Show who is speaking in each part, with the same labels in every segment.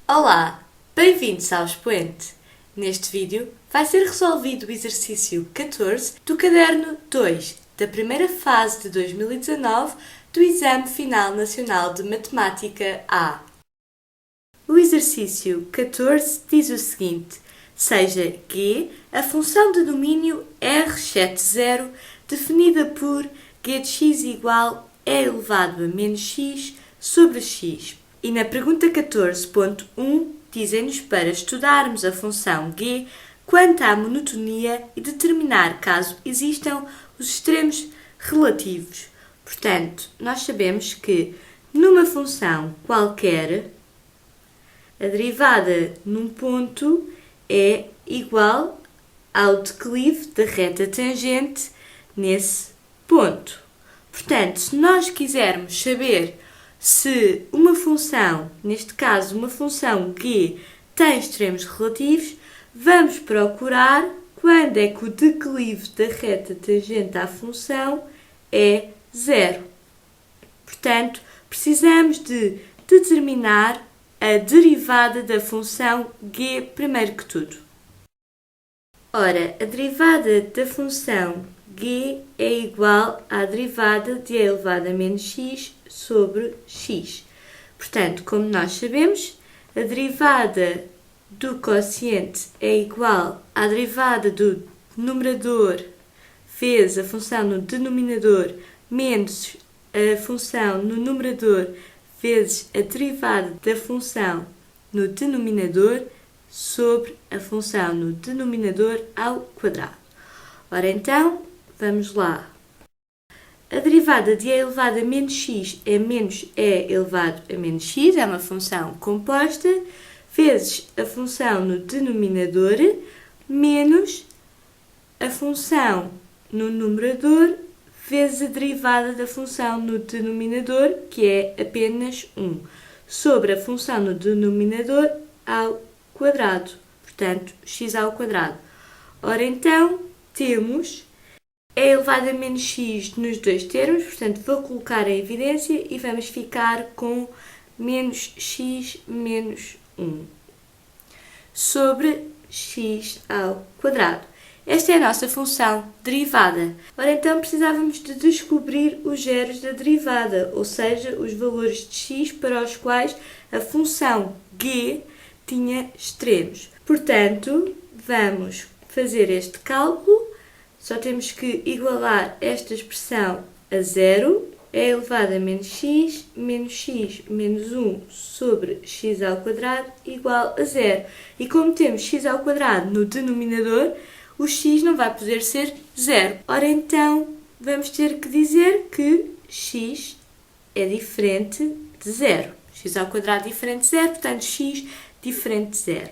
Speaker 1: Olá, bem-vindos ao Expoente. Neste vídeo vai ser resolvido o exercício 14 do caderno 2 da primeira fase de 2019 do Exame Final Nacional de Matemática A. O exercício 14 diz o seguinte: seja G a função de domínio R7,0 definida por g de x igual e elevado a menos x sobre x. E na pergunta 14.1 dizem-nos para estudarmos a função g quanto à monotonia e determinar caso existam os extremos relativos. Portanto, nós sabemos que numa função qualquer, a derivada num ponto é igual ao declive da reta tangente nesse ponto. Portanto, se nós quisermos saber se uma função, neste caso uma função g, tem extremos relativos, vamos procurar quando é que o declive da reta tangente à função é zero. Portanto, precisamos de determinar a derivada da função g primeiro que tudo. Ora, a derivada da função g é igual à derivada de e elevado a menos x sobre x. Portanto, como nós sabemos, a derivada do quociente é igual à derivada do numerador vezes a função no denominador menos a função no numerador vezes a derivada da função no denominador sobre a função no denominador ao quadrado. Ora então, vamos lá. A derivada de e elevado a menos x é menos e elevado a menos x, é uma função composta, vezes a função no denominador menos a função no numerador vezes a derivada da função no denominador, que é apenas 1, sobre a função no denominador ao quadrado, portanto, x ao quadrado. Ora então, temos e elevado a menos x nos dois termos, portanto, vou colocar em evidência e vamos ficar com menos x menos 1 sobre x ao quadrado. Esta é a nossa função derivada. Ora, então, precisávamos de descobrir os zeros da derivada, ou seja, os valores de x para os quais a função g tinha extremos. Portanto, vamos fazer este cálculo. Só temos que igualar esta expressão a zero, e elevado a menos x menos 1 sobre x ao quadrado igual a zero. E como temos x ao quadrado no denominador, o x não vai poder ser zero. Ora então, vamos ter que dizer que x é diferente de zero. X ao quadrado diferente de zero, portanto x diferente de zero.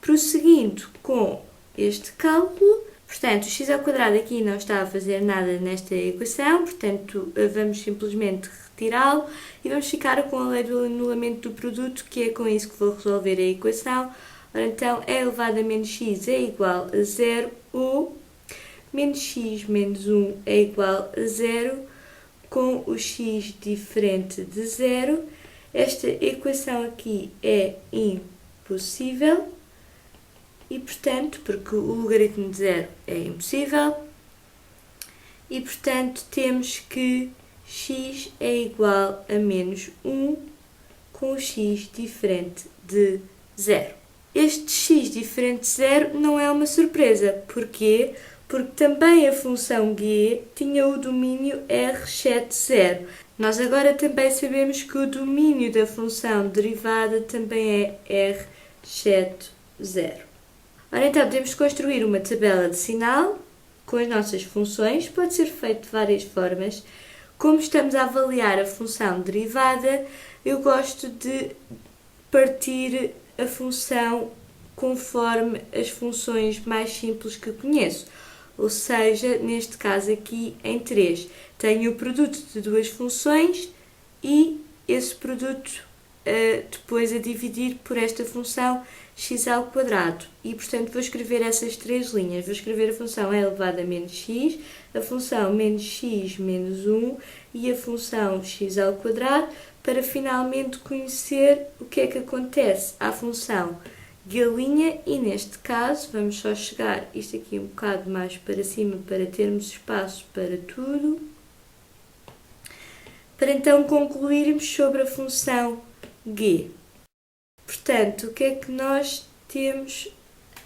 Speaker 1: Prosseguindo com este cálculo, portanto, o x ao quadrado aqui não está a fazer nada nesta equação, portanto, vamos simplesmente retirá-lo e vamos ficar com a lei do anulamento do produto, que é com isso que vou resolver a equação. Ora, então, e elevado a menos x é igual a zero, ou menos x menos 1 é igual a zero, com o x diferente de zero. Esta equação aqui é impossível. E, portanto, porque o logaritmo de zero é impossível, e, portanto, temos que x é igual a menos 1 com o x diferente de zero. Este x diferente de zero não é uma surpresa. Porquê? Porque também a função g tinha o domínio R7,0. Nós agora também sabemos que o domínio da função derivada também é R7,0. Ora, então, podemos construir uma tabela de sinal com as nossas funções. Pode ser feito de várias formas. Como estamos a avaliar a função derivada, eu gosto de partir a função conforme as funções mais simples que conheço. Ou seja, neste caso aqui, em 3. Tenho o produto de duas funções e esse produto depois a dividir por esta função x ao quadrado. E, portanto, vou escrever essas três linhas. Vou escrever a função e elevado a menos x, a função menos x menos 1 e a função x ao quadrado. para finalmente conhecer o que é que acontece à função galinha e neste caso vamos só chegar isto aqui um bocado mais para cima para termos espaço para tudo, para então concluirmos sobre a função g. Portanto, o que é que nós temos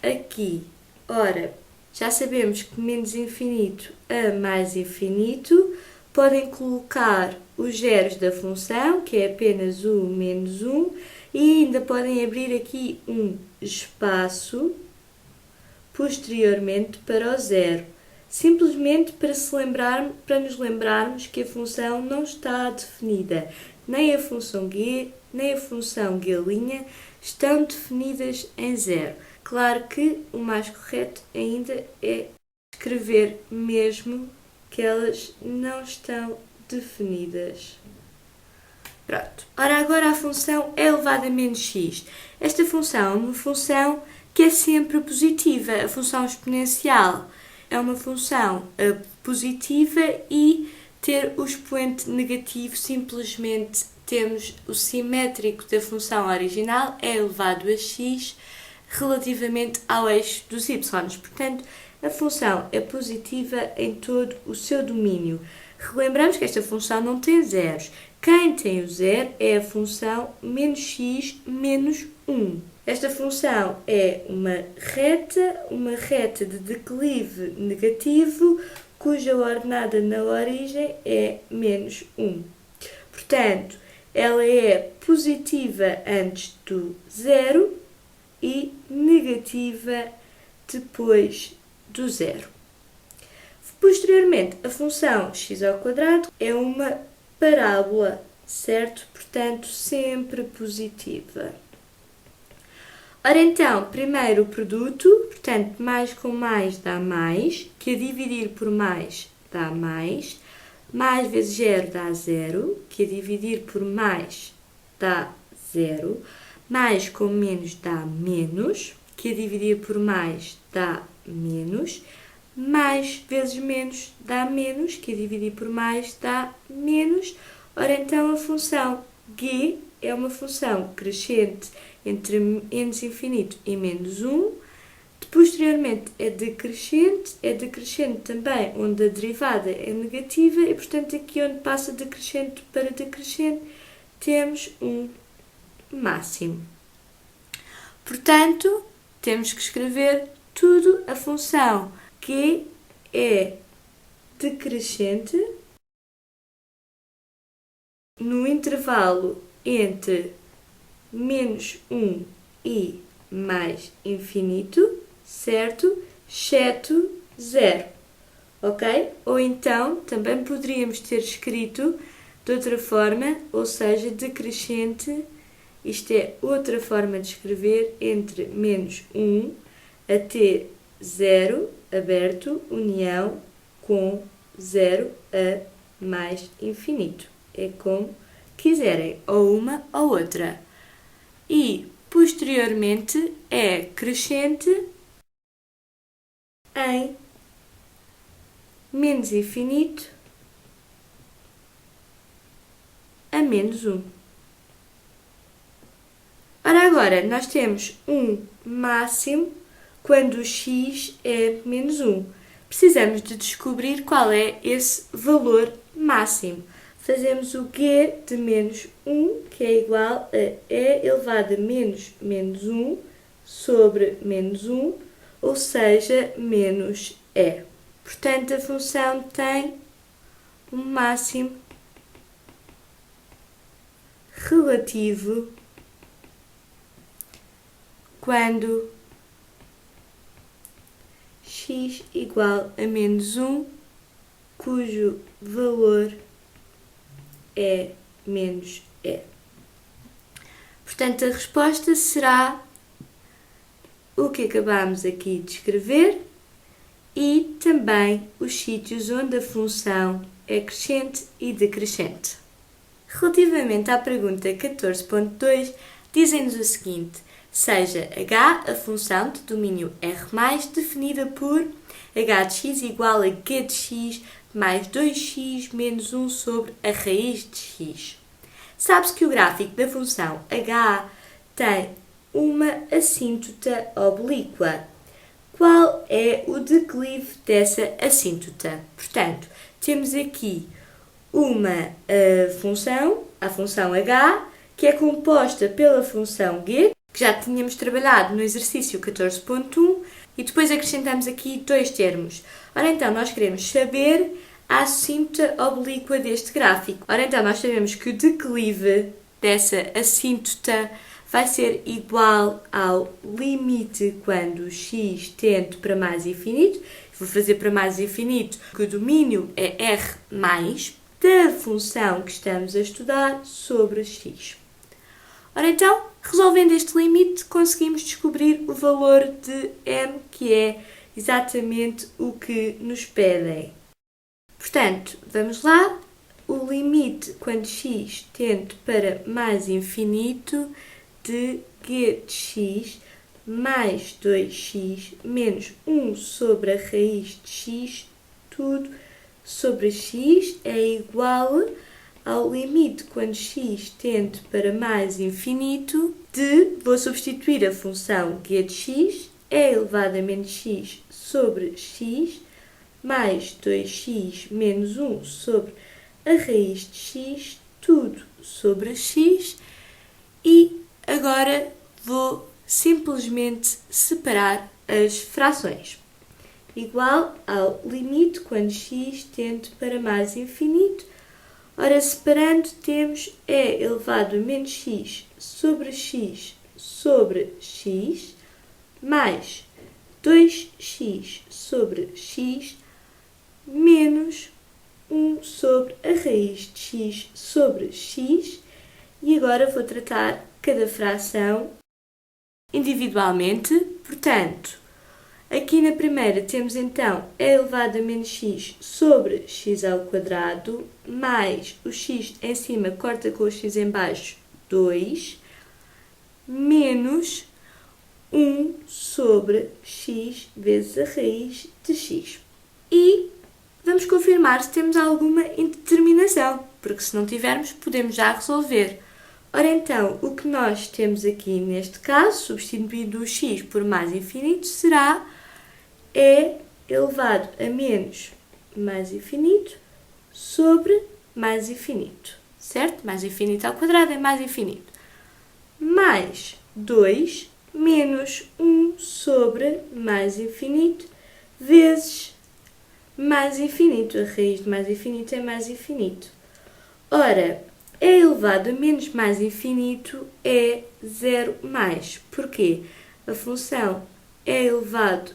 Speaker 1: aqui? Ora, já sabemos que menos infinito a mais infinito podem colocar os zeros da função, que é apenas 1 menos 1, e ainda podem abrir aqui um espaço posteriormente para o zero, simplesmente para nos lembrarmos que a função não está definida. Nem a função g, nem a função galinha estão definidas em zero. Claro que o mais correto ainda é escrever mesmo que elas não estão definidas. Pronto. Ora, agora a função é elevada a menos x. Esta função é uma função que é sempre positiva. A função exponencial é uma função positiva e ter o expoente negativo simplesmente temos o simétrico da função original é elevado a x relativamente ao eixo dos y. Portanto, a função é positiva em todo o seu domínio. Relembramos que esta função não tem zeros. Quem tem o zero é a função menos x menos 1. Esta função é uma reta de declive negativo, cuja ordenada na origem é menos 1. Portanto, ela é positiva antes do zero e negativa depois do zero. Posteriormente, a função x² é uma parábola, certo? Portanto, sempre positiva. Ora então, primeiro o produto, portanto, mais com mais dá mais, que a dividir por mais dá mais vezes zero dá zero, que a dividir por mais dá zero, mais com menos dá menos, que a dividir por mais dá menos, mais vezes menos dá menos, que a dividir por mais dá menos. Ora, então a função g é uma função crescente entre menos infinito e menos 1. Posteriormente é decrescente também onde a derivada é negativa e, portanto, aqui onde passa de crescente para decrescente temos um máximo. Portanto, temos que escrever tudo a função que é decrescente no intervalo entre menos 1 e mais infinito, certo? Exceto 0, ok? Ou então, também poderíamos ter escrito de outra forma, ou seja, decrescente, isto é outra forma de escrever, entre menos 1 até 0, aberto, união, com 0 a mais infinito. É como quiserem, ou uma ou outra. E, posteriormente, é crescente em menos infinito a menos 1. Ora, agora, nós temos um máximo quando o x é menos 1. Precisamos de descobrir qual é esse valor máximo. Fazemos o g de menos 1, que é igual a e elevado a menos 1 sobre menos 1, ou seja, menos e. Portanto, a função tem um máximo relativo quando x igual a menos 1, cujo valor é menos e. Portanto, a resposta será o que acabamos aqui de escrever e também os sítios onde a função é crescente e decrescente. Relativamente à pergunta 14.2, dizem-nos o seguinte: seja h a função de domínio R+, definida por h de x igual a g de x mais 2x menos 1 sobre a raiz de x. Sabe-se que o gráfico da função h tem uma assíntota oblíqua. Qual é o declive dessa assíntota? Portanto, temos aqui uma função, a função h, que é composta pela função g, que já tínhamos trabalhado no exercício 14.1, e depois acrescentamos aqui dois termos. Ora então, nós queremos saber a assíntota oblíqua deste gráfico. Ora então, nós sabemos que o declive dessa assíntota vai ser igual ao limite quando x tende para mais infinito. Vou fazer para mais infinito, porque o domínio é R mais da função que estamos a estudar sobre x. Ora então, resolvendo este limite, conseguimos descobrir o valor de m, que é exatamente o que nos pedem. Portanto, vamos lá. O limite quando x tende para mais infinito de g de x mais 2x menos 1 sobre a raiz de x, tudo sobre x, é igual ao limite quando x tende para mais infinito de, vou substituir a função g de x, é elevado a menos x sobre x, mais 2x menos 1 sobre a raiz de x, tudo sobre x, e agora vou simplesmente separar as frações. Igual ao limite quando x tende para mais infinito. Ora, separando, temos e elevado a menos x sobre x mais 2x sobre x menos 1 sobre a raiz de x sobre x. E agora vou tratar cada fração individualmente. Portanto, aqui na primeira temos então e elevado a menos x sobre x ao quadrado, mais o x em cima corta com o x em baixo, 2, menos 1 sobre x vezes a raiz de x. E vamos confirmar se temos alguma indeterminação, porque se não tivermos, podemos já resolver. Ora então, o que nós temos aqui neste caso, substituindo o x por mais infinito, será e elevado a menos mais infinito sobre mais infinito, certo? Mais infinito ao quadrado é mais infinito. Mais 2 menos 1 sobre mais infinito vezes mais infinito. A raiz de mais infinito é mais infinito. Ora, é elevado a menos mais infinito é 0 mais. Porquê? A função é elevado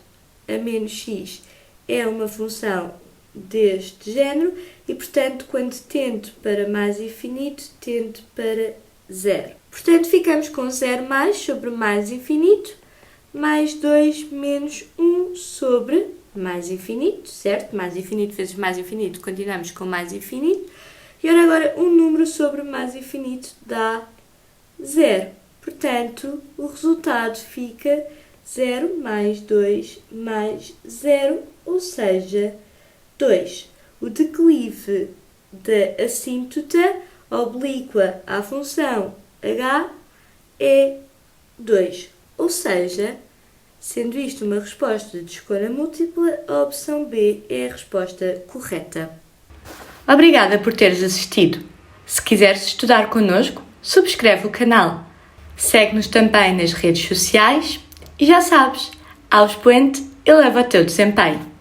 Speaker 1: a menos x é uma função deste género e, portanto, quando tende para mais infinito, tende para 0. Portanto, ficamos com 0 mais sobre mais infinito, mais 2 menos 1 sobre mais infinito, certo? Mais infinito vezes mais infinito, continuamos com mais infinito. E ora agora, um número sobre mais infinito dá 0. Portanto, o resultado fica 0 mais 2 mais 0, ou seja, 2. O declive da assíntota oblíqua à função h é 2. Ou seja, sendo isto uma resposta de escolha múltipla, a opção B é a resposta correta. Obrigada por teres assistido. Se quiseres estudar connosco, subscreve o canal. Segue-nos também nas redes sociais e já sabes, ao expoente eleva o teu desempenho.